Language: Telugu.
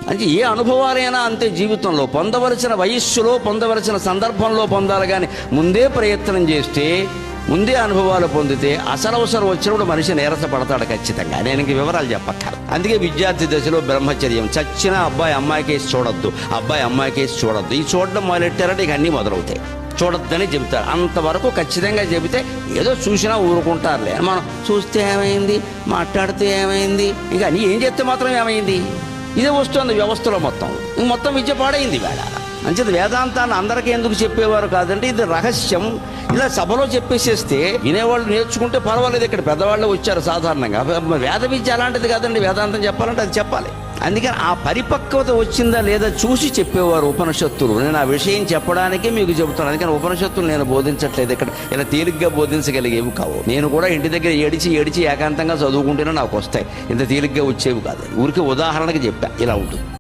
అంటే ఏ అనుభవాలైనా అంతే, జీవితంలో పొందవలసిన వయస్సులో పొందవలసిన సందర్భంలో పొందాలి. కానీ ముందే ప్రయత్నం చేస్తే, ముందే అనుభవాలు పొందితే అసలవసరం వచ్చినప్పుడు మనిషి నీరస పడతాడు ఖచ్చితంగా. నేను ఇంక వివరాలు చెప్పక్కర్. అందుకే విద్యార్థి దశలో బ్రహ్మచర్యం. చచ్చిన అబ్బాయి అమ్మాయి కేసు చూడొద్దు, అబ్బాయి అమ్మాయి కేసు చూడొద్దు. ఈ చూడడం మొదలెట్టారంటే ఇక అన్నీ మొదలవుతాయి. చూడొద్దని చెబుతారు. అంతవరకు ఖచ్చితంగా చెబితే ఏదో చూసినా ఊరుకుంటారులే. మనం చూస్తే ఏమైంది, మాట్లాడితే ఏమైంది, ఇంకా నీ ఏం చేస్తే మాత్రం ఏమైంది, ఇదే వస్తుంది వ్యవస్థలో మొత్తం. మొత్తం విద్య పాడైంది వేళ. అంచేది వేదాంతాన్ని అందరికీ ఎందుకు చెప్పేవారు కాదంటే ఇది రహస్యం. ఇలా సభలో చెప్పేసేస్తే వినేవాళ్ళు నేర్చుకుంటే పర్వాలేదు. ఇక్కడ పెద్దవాళ్ళు వచ్చారు సాధారణంగా. వేద విద్య అలాంటిది కాదండి. వేదాంతం చెప్పాలంటే అది చెప్పాలి. అందుకని ఆ పరిపక్వత వచ్చిందా లేదా చూసి చెప్పేవారు ఉపనిషత్తులు. నేను ఆ విషయం చెప్పడానికి మీకు చెబుతాను. అందుకని ఉపనిషత్తులు నేను బోధించట్లేదు ఇక్కడ. ఇలా తేలిగ్గా బోధించగలిగేవి కావు. నేను కూడా ఇంటి దగ్గర ఏడిచి ఏకాంతంగా చదువుకుంటేనే నాకు వస్తాయి. ఇంత తేలిగ్గా వచ్చేవి కాదు. ఊరికి ఉదాహరణకి చెప్పా ఇలా ఉంటుంది.